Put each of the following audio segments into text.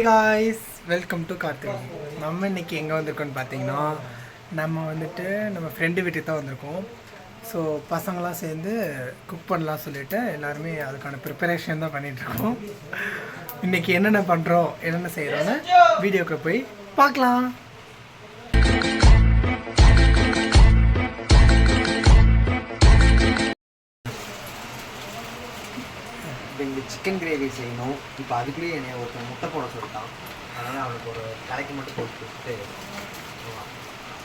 guys, welcome to Karthik. நம்ம இன்னைக்கு எங்கே வந்திருக்கோம்னு பார்த்தீங்கன்னா நம்ம ஃப்ரெண்டு வீட்டுக்கு தான் வந்திருக்கோம். ஸோ பசங்களாம் சேர்ந்து குக் பண்ணலாம் சொல்லிட்டு எல்லாருமே அதுக்கான ப்ரிப்பரேஷன் தான் பண்ணிகிட்ருக்கோம். இன்றைக்கி என்னென்ன பண்ணுறோம் என்னென்ன செய்கிறோன்னு வீடியோக்கு போய் பார்க்கலாம். இங்கே சிக்கன் கிரேவி செய்யணும். இப்போ அதுக்குள்ளேயே என்னை ஒருத்தன் முட்டை போட சொல்லிட்டான். அதனால் அவனுக்கு ஒரு கடைக்கு மட்டும் போட்டு கொடுத்துட்டு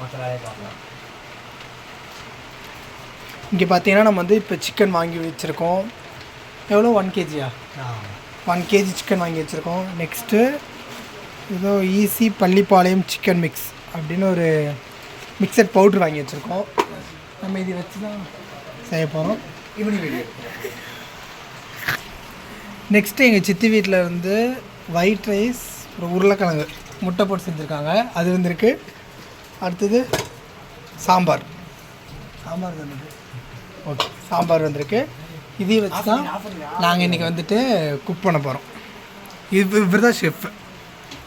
மசாலாவே பார்க்கலாம். இங்கே பார்த்தீங்கன்னா நம்ம வந்து இப்போ சிக்கன் வாங்கி வச்சுருக்கோம். எவ்வளோ 1 kg 1 kg சிக்கன் வாங்கி வச்சுருக்கோம். நெக்ஸ்ட்டு ஏதோ ஈஸி பள்ளிப்பாளையம் சிக்கன் மிக்ஸ் அப்படின்னு ஒரு மிக்சட் பவுட்ரு வாங்கி வச்சுருக்கோம். நம்ம இதை வச்சு தான் செய்ய போகிறோம். Evening video. நெக்ஸ்ட்டு எங்கள் சித்தி வீட்டில் வந்து ஒயிட் ரைஸ் அப்புறம் உருளைக்கிழங்கு முட்டை போட்டு செஞ்சுருக்காங்க, அது வந்துருக்கு. அடுத்தது சாம்பார் வந்துருக்கு. ஓகே, சாம்பார் வந்திருக்கு. இதையும் வச்சு தான் நாங்கள் இன்றைக்கி வந்துட்டு குக் பண்ண போகிறோம். இவர் தான் ஷெஃப்,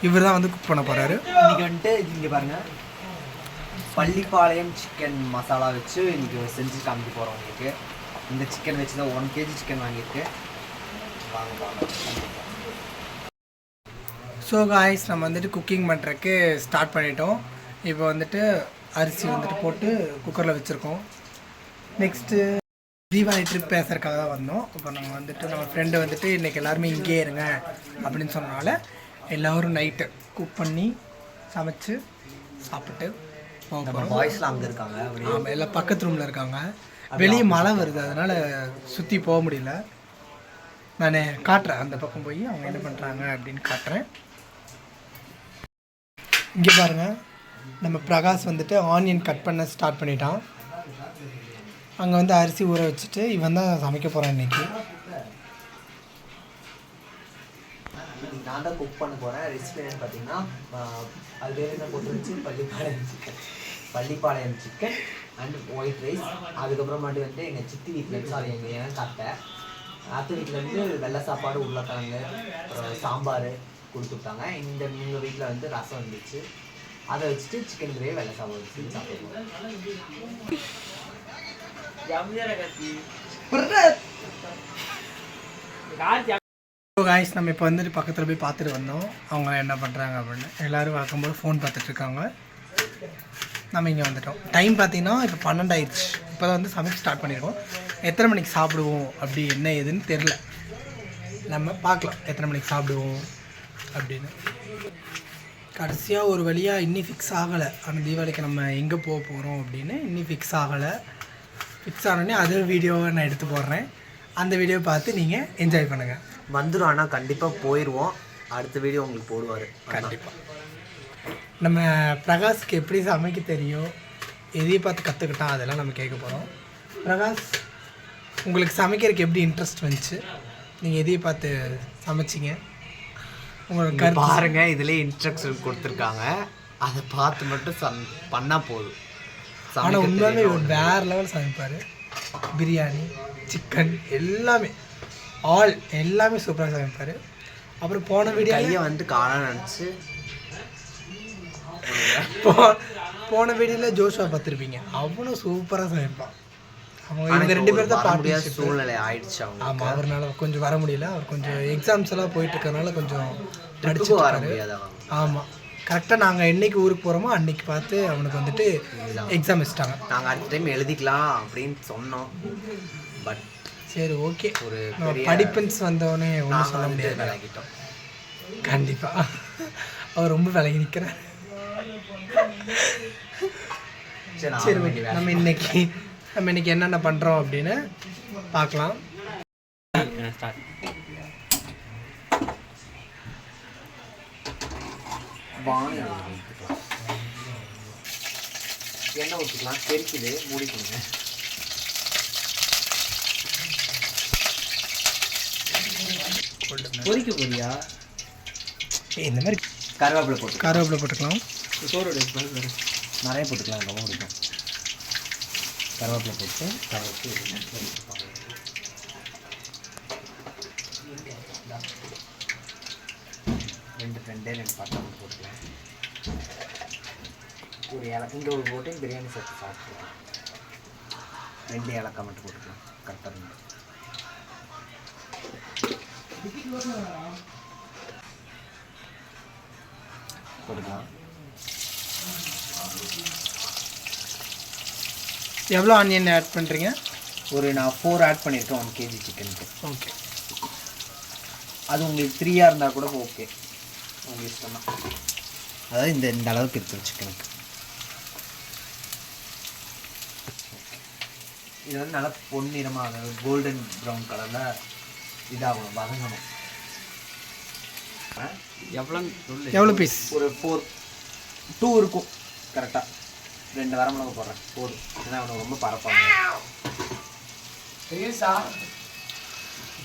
இவர் தான் வந்து குக் பண்ண போகிறாரு. இன்றைக்கி வந்துட்டு இங்கே பாருங்கள், பள்ளிப்பாளையம் சிக்கன் மசாலா வச்சு இன்றைக்கி செஞ்சு காமிக்க போகிறோம். உங்களுக்கு இந்த சிக்கன் வச்சு தான் 1 kg சிக்கன் வாங்கியிருக்கு. ஸோ காய்ஸ், நம்ம வந்துட்டு குக்கிங் பண்ணுறதுக்கு ஸ்டார்ட் பண்ணிட்டோம். இப்போ வந்துட்டு அரிசி வந்துட்டு போட்டு குக்கரில் வச்சுருக்கோம். நெக்ஸ்ட்டு தீபாவளி ட்ரிப் பேசுறதுக்காக தான் வந்தோம். இப்போ நம்ம வந்துட்டு நம்ம ஃப்ரெண்டு வந்துட்டு இன்றைக்கி எல்லாருமே இங்கே இருங்க அப்படின்னு சொன்னனால எல்லோரும் நைட்டு குக் பண்ணி சமைச்சு சாப்பிட்டு பாய்ஸ்லாம் அங்கே இருக்காங்க. ஆமாம், எல்லாம் பக்கத்து ரூமில் இருக்காங்க. வெளியே மழை வருது, அதனால் சுற்றி போக முடியல. நான் காட்டுறேன், அந்த பக்கம் போய் அவங்க என்ன பண்ணுறாங்க அப்படின்னு காட்டுறேன். இங்கே பாருங்கள், நம்ம பிரகாஷ் வந்துட்டு ஆனியன் கட் பண்ண ஸ்டார்ட் பண்ணிட்டான். அங்கே வந்து அரிசி ஊற வச்சுட்டு இவன் தான் சமைக்க போகிறான் இன்றைக்கி. நான் தான் குக் பண்ண போகிறேன். ரெசிபி என்னன்னு பார்த்தீங்கன்னா, அது பேர் என்ன போட்டு வச்சு Pallipalayam chicken and white rice. அதுக்கப்புறமாட்டி வந்துட்டு எங்கள் சித்தி வீட்டில் இருந்து அது எங்கள் ஏன் காட்டேன். அத்தை வீட்டிலேருந்து வெள்ளை சாப்பாடு உருளைக்கிழங்கு அப்புறம் சாம்பார் கொடுத்துட்டாங்க. எங்கள் வீட்டில் வந்து ரசம் வந்துச்சு. அதை வச்சுட்டு சிக்கன் கிரேவி வெள்ளை சாப்பாடு வச்சு சாப்பிடுவோம். காய்ஸ், நம்ம இப்போ வந்துட்டு பக்கத்தில் போய் பார்த்துட்டு வந்தோம் அவங்க என்ன பண்ணுறாங்க அப்படின்னு. எல்லோரும் பார்க்கும்போது ஃபோன் பார்த்துட்ருக்காங்க. நம்ம இங்கே வந்துட்டோம். டைம் பார்த்தீங்கன்னா இப்போ 12 ஆயிடுச்சு. இப்போ தான் வந்து சமைக்க ஸ்டார்ட் பண்ணியிருக்கோம். எத்தனை மணிக்கு சாப்பிடுவோம் அப்படி என்ன ஏதுன்னு தெரில. நம்ம பார்க்கலாம் எத்தனை மணிக்கு சாப்பிடுவோம் அப்படின்னு. கடைசியாக ஒரு வழியாக இன்னும் ஃபிக்ஸ் ஆகலை. ஆனால் தீபாவளிக்கு நம்ம எங்கே போக போகிறோம் அப்படின்னு இன்னும் ஃபிக்ஸ் ஆகலை. ஃபிக்ஸ் ஆனோடனே அது வீடியோவை நான் எடுத்து போடுறேன். அந்த வீடியோவை பார்த்து நீங்கள் என்ஜாய் பண்ணுங்கள். வந்துடும், ஆனால் கண்டிப்பாக போயிடுவோம். அடுத்த வீடியோ உங்களுக்கு போடுவார் கண்டிப்பாக. நம்ம பிரகாஷ்க்கு எப்படி சமைக்க தெரியும், எதையை பார்த்து கற்றுக்கிட்டான், அதெல்லாம் நம்ம கேட்க போகிறோம். பிரகாஷ், உங்களுக்கு சமைக்கிறதுக்கு எப்படி இன்ட்ரெஸ்ட் வந்துச்சு? நீங்கள் எதையை பார்த்து சமைச்சிங்க? உங்களுக்கு பாருங்கள், இதிலே இன்ஸ்ட்ரக்ஷன் கொடுத்துருக்காங்க. அதை பார்த்து மட்டும் பண்ணால் போதும். ஆனால் உண்மையாகவே ஒரு வேறு லெவல் சமைப்பார். பிரியாணி, சிக்கன் எல்லாமே எல்லாமே சூப்பராக சமைப்பார். அப்புறம் போன வீடியோ கையை வந்து காலாக நினச்சி போன வீடியோவில் ஜோஷுவா பார்த்துருப்பீங்க, அவனும் சூப்பராக சமைப்பான். அவங்க 2 பேர் தான் பார்த்து சூழ்நிலை ஆயிடுச்சு அவங்க. ஆமாம், அவர்னால கொஞ்சம் வர முடியல. அவர் கொஞ்சம் எக்ஸாம்ஸ் எல்லாம் போயிட்டு இருக்கறனால கொஞ்சம் படிச்சு வர முடியாது. ஆமாம், கரெக்டாக நாங்கள் என்னைக்கு ஊருக்கு போகிறோமோ அன்னைக்கு பார்த்து அவனுக்கு வந்துட்டு எக்ஸாம் வச்சுட்டாங்க. நாங்கள் அடுத்த டைம் எழுதிக்கலாம் அப்படின்னு சொன்னோம். பட் சரி, ஓகே, ஒரு படிப்பன்ஸ் வந்தவொடனே ஒன்றும் சொல்ல முடியாது. விலகிட்டோம். கண்டிப்பாக அவர் ரொம்ப விலகி நிற்கிறார். சரி, நம்ம இன்னைக்கு என்னென்ன பண்ணுறோம் அப்படின்னு பார்க்கலாம். எண்ணெய் ஊற்றிக்கலாம். தெரிக்குது, மூடிக்கணுங்க. பொரிக்க போறியா? இந்த மாதிரி கருவேப்பிலை போட்டுக்கலாம். நிறைய போட்டுக்கலாம், ரொம்ப பிடிக்கும். கருவேப்பிலை போட்டு ரெண்டு பட்டை மட்டும் போட்டுக்கலாம். ஒரு ஏலக்காய் இங்கே ஒரு போட்டு பிரியாணி சேர்த்து சாப்பிட்டுக்கலாம். 2 ஏலக்காய் மட்டும் போட்டுக்கலாம். கரெக்டாக இருந்து போட்டுக்கலாம். எவ்வளோ ஆனியன் ஆட் பண்ணுறீங்க? நான் 4 ஆட் பண்ணியிருக்கேன் 1 kg சிக்கனுக்கு. ஓகே, அது உங்களுக்கு 3 இருந்தால் கூட ஓகே, உங்களுக்கு இஷ்டம் தான். அதாவது இந்த அளவுக்கு இருக்குது சிக்கனுக்கு. இது வந்து நல்லா பொன்னிறமாக, அதாவது கோல்டன் ப்ரௌன் கலரில் இதாகணும், வதங்கணும். எவ்வளோ பீஸ்? ஒரு 2 இருக்கும் கரெக்டாக. 2 வரமிளகா போடுறேன் போதும், ஏன்னா அவனுக்கு ரொம்ப பரப்பாங்க.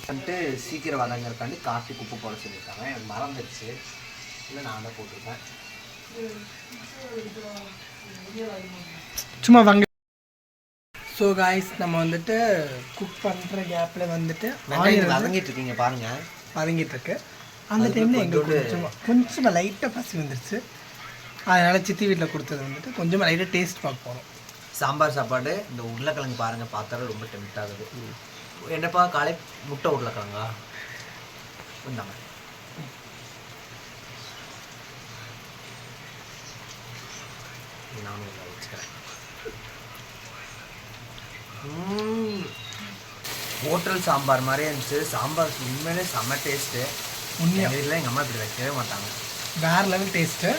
வந்துட்டு சீக்கிரம் வதங்கிறதுக்காண்டி கார்த்திக் உப்பு போட சொல்லியிருக்காங்க. எனக்கு மறந்துடுச்சு, இல்லை நான் தான் போட்டிருக்கேன். சும்மா வாங்க. ஸோ காய்ஸ், நம்ம வந்துட்டு குக் பண்ணுற கேப்பில் வந்துட்டு வதங்கிட்டு இருக்கீங்க பாருங்க, வதங்கிட்டு இருக்கு. அந்த டைமில் எங்களுக்கு கொஞ்சமாக லைட்டாக பசி வந்துருச்சு. அதனால் சித்தி வீட்டில் கொடுத்தது வந்துட்டு கொஞ்சமாக லைட்டாக டேஸ்ட் பார்க்க போகிறோம். சாம்பார் சாப்பாடு இந்த உருளைக்கிழங்கு பாருங்கள், பார்த்தாலும் ரொம்ப டெம்ட் ஆகுது. என்னப்பா காலை முட்டை உருளைக்கிழங்கா வந்தாங்க. நானும் வச்சுக்கிறேன். ஹோட்டல் சாம்பார் மாதிரியே இருந்துச்சு. சாம்பார் உண்மையிலே செம்ம டேஸ்ட்டு. உண்மையாக வீட்டில் எங்கள் அம்மா இப்படி வைக்கவே மாட்டாங்க. வேறு லெவல் டேஸ்ட்டு.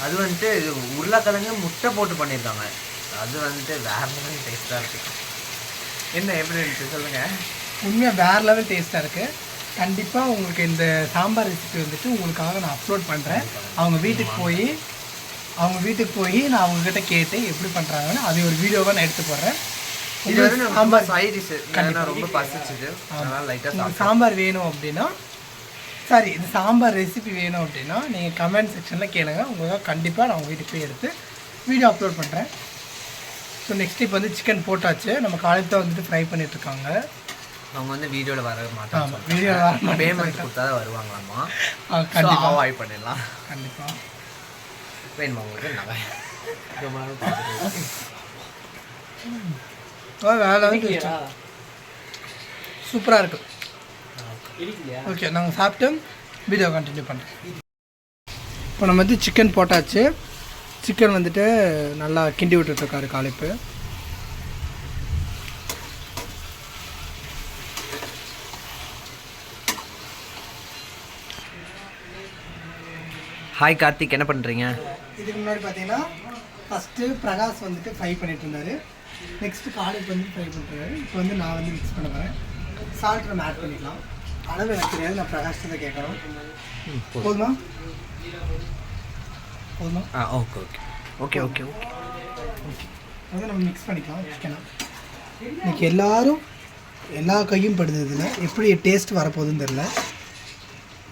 அது வந்துட்டு உருளைக்கிழங்கு முட்டை போட்டு பண்ணியிருக்காங்க. அது வந்துட்டு வேறு லெவல் டேஸ்ட்டாக இருக்குது. என்ன எப்படி இருந்துச்சு சொல்லுங்கள்? உண்மையாக வேறு லெவல் டேஸ்ட்டாக இருக்குது. கண்டிப்பாக உங்களுக்கு இந்த சாம்பார் ரெசிபி வந்துட்டு உங்களுக்காக நான் அப்லோட் பண்ணுறேன். அவங்க வீட்டுக்கு போய் நான் அவங்கக்கிட்ட கேட்டு எப்படி பண்ணுறாங்கன்னு அது ஒரு வீடியோவாக நான் எடுத்து போடுறேன். இது வந்து சாம்பார் சைடிஷ் கண்டிப்பாக ரொம்ப பசிச்சுது, அதனால் லைட்டாக சாம்பார் வேணும் அப்படின்னா இந்த சாம்பார் ரெசிபி வேணும் அப்படின்னா நீங்கள் கமெண்ட் செக்ஷனில் கேளுங்க. உங்களுக்கு கண்டிப்பாக நான் உங்கள் வீட்டுக்கு போய் எடுத்து வீடியோ அப்லோட் பண்ணுறேன். ஸோ நெக்ஸ்ட் இப்போ வந்து சிக்கன் போட்டாச்சு. நம்ம காலையில் தான் வந்துட்டு ஃப்ரை பண்ணிகிட்ருக்காங்க. அவங்க வந்து வீடியோவில் வர மாட்டாங்க, வீடியோவில் வர மாட்டாங்க, பேமெண்ட் கொடுத்தா தான் வருவாங்களாம்மா. கண்டிப்பாக அவாய்ட் பண்ணிடலாம். கண்டிப்பாக வேணுமா உங்களுக்கு? நல்லா வேலை சூப்பராக இருக்கும். ஓகே, நாங்கள் சாப்பிட்டு வீடியோ கண்டினியூ பண்ணுறேன். இப்போ நம்ம வந்து சிக்கன் போட்டாச்சு. சிக்கன் வந்துட்டு நல்லா கிண்டி விட்டுட்ருக்காரு காலைப்பு. ஹாய் கார்த்திக், என்ன பண்ணுறீங்க? இதுக்கு முன்னாடி பார்த்தீங்கன்னா ஃபஸ்ட்டு பிரகாஷ் வந்துட்டு ஃப்ரை பண்ணிட்டு இருந்தார். நெக்ஸ்ட்டு காலைக்கு வந்து ஃப்ரை பண்ணுறாரு. இப்போ வந்து நான் வந்து மிக்ஸ் பண்ண போகிறேன். சால்ட் நம்ம ஆட் பண்ணிக்கலாம். அளவு எனக்கு தெரியாது, நான் பிரகாஷ்ட தான் கேட்கணும். போதுமா? Okay okay okay okay okay okay வந்து நம்ம மிக்ஸ் பண்ணிக்கலாம் சிக்கனை. இன்றைக்கி எல்லோரும் எல்லா கையும் படுதுல எப்படி டேஸ்ட் வரப்போகுதுன்னு தெரில.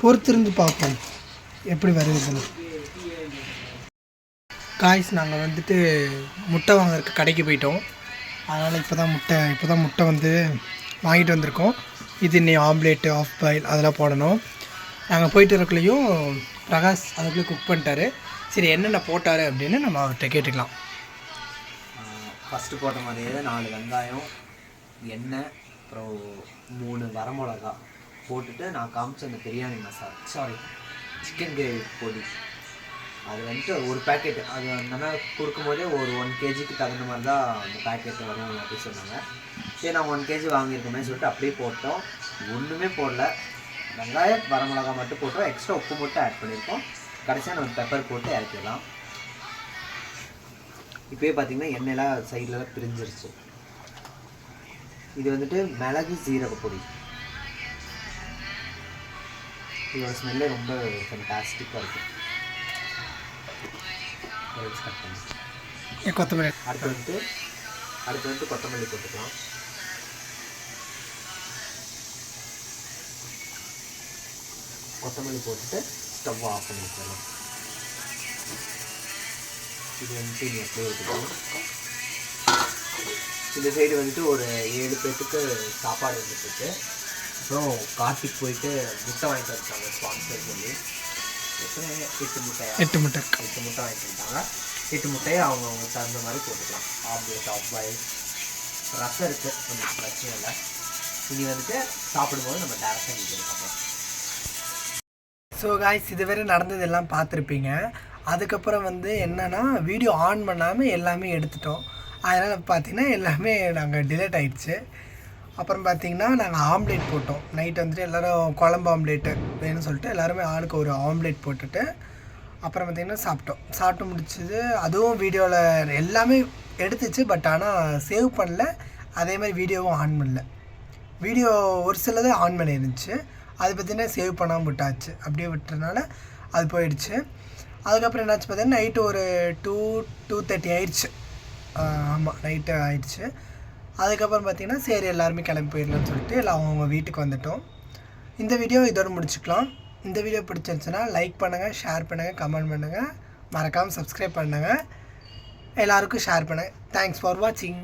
பொறுத்திருந்து பார்ப்போம் எப்படி வருதுன்னு. காய்ஸ், நாங்கள் வந்துட்டு முட்டை வாங்குறதுக்கு கடைக்கு போயிட்டோம். அதனால் இப்போ தான் முட்டை வந்து வாங்கிட்டு வந்திருக்கோம். இது இன்னும் ஆம்லேட்டு, ஆஃப் பாயில் அதெல்லாம் போடணும். நாங்கள் போயிட்டு இருக்கலையும் பிரகாஷ் அதுக்குள்ளே குக் பண்ணிட்டாரு. சரி, என்னென்ன போட்டார் அப்படின்னு நம்ம அவர்கிட்ட கேட்டுக்கலாம். ஃபஸ்ட்டு போட்ட மாதிரியே 4 வெங்காயம், எண்ணெய், அப்புறம் 3 வரமிளகா போட்டுட்டு நான் காமிச்ச அந்த பிரியாணி மசாலா, சிக்கன் கிரேவி பொடி, அது வந்துட்டு ஒரு பேக்கெட். அது அந்த கொடுக்கும்போதே ஒரு 1 kgக்கு தகுந்த மாதிரி தான் அந்த பேக்கெட்டு வரும் அப்படி சொன்னாங்க. சரி, நான் 1 kg வாங்கியிருக்கோமே சொல்லிட்டு அப்படியே போட்டோம். ஒன்றுமே போடல, வெங்காயம் வரமிளகா மட்டும் போட்டோம். எக்ஸ்ட்ரா உப்பு மட்டும் ஆட் பண்ணியிருக்கோம். கடைசியாக நம்ம பெப்பர் போட்டு இறக்கிடலாம். இப்போயே பார்த்தீங்கன்னா எண்ணெயெல்லாம் சைடில் பிரிஞ்சிருச்சு. இது வந்துட்டு மிளகு சீரக பொடி. இதோட ஸ்மெல்லே ரொம்ப ஃபேண்டாஸ்டிக்காக இருக்கும். கொத்தமல்லி அடுத்து வந்துட்டு கொத்தமல்லி போட்டுக்கலாம். கொத்தமல்லி போட்டுட்டு ஸ்டவ் ஆஃப் பண்ணி வச்சிடலாம். இது வந்துட்டு இங்கே அப்படியே விட்டுக்கலாம். இந்த சைடு வந்துட்டு ஒரு 7 பேர்த்துக்கு சாப்பாடு வந்துட்டு. அப்புறம் கார்த்திக் போயிட்டு முட்டை வாங்கிட்டு வந்துட்டாங்க ஸ்பான்சர் சொல்லி. எத்தனை 8 முட்டையா 8 முட்டை 8 முட்டை வாங்கிட்டாங்க. 8 முட்டையை அவங்க தகுந்த மாதிரி போட்டுக்கலாம். ஆம்லேட், ஆஃப் பாயில், ரசம் இருக்குது, கொஞ்சம் பிரச்சனை இல்லை. இனி வந்துட்டு சாப்பிடும்போது நம்ம டேரெக்டாக வீடியோ பார்க்கலாம். ஸோ காய்ஸ், இதுவரை நடந்ததெல்லாம் பார்த்துருப்பீங்க. அதுக்கப்புறம் வந்து என்னென்னா வீடியோ ஆன் பண்ணாமல் எல்லாமே எடுத்துட்டோம். அதனால் பார்த்தீங்கன்னா எல்லாமே நாங்கள் டிலேட் ஆகிடுச்சு. அப்புறம் பார்த்திங்கன்னா நாங்கள் ஆம்லேட் போட்டோம். நைட் வந்துட்டு எல்லோரும் குழம்பு ஆம்லேட்டு வேணும்னு சொல்லிட்டு எல்லாருமே ஆளுக்கு ஒரு ஆம்லேட் போட்டுட்டு அப்புறம் பார்த்திங்கன்னா சாப்பிட்டு முடிச்சது. அதுவும் வீடியோவில் எல்லாமே எடுத்துச்சு, பட் ஆனால் சேவ் பண்ணல. அதே மாதிரி வீடியோவும் ஆன் பண்ணல. வீடியோ ஒரு சிலது ஆன் பண்ணியிருந்துச்சு, அது பார்த்திங்கன்னா சேவ் பண்ணாமல் விட்டாச்சு. அப்படியே விட்டுறதுனால அது போயிடுச்சு. அதுக்கப்புறம் என்னாச்சு பார்த்தீங்கன்னா நைட்டு ஒரு 2:30 ஆயிடுச்சு. ஆமாம், நைட்டு ஆயிடுச்சு. அதுக்கப்புறம் பார்த்திங்கன்னா சரி எல்லாருமே கிளம்பி போயிடலாம்னு சொல்லிட்டு எல்லாம் அவங்கவுங்க வீட்டுக்கு வந்துட்டோம். இந்த வீடியோ இதோடு முடிச்சுக்கலாம். இந்த வீடியோ பிடிச்சிருந்துச்சுன்னா லைக் பண்ணுங்கள், ஷேர் பண்ணுங்கள், கமெண்ட் பண்ணுங்கள், மறக்காமல் சப்ஸ்கிரைப் பண்ணுங்கள், எல்லாருக்கும் ஷேர் பண்ணுங்கள். தேங்க்ஸ் ஃபார் வாட்சிங்.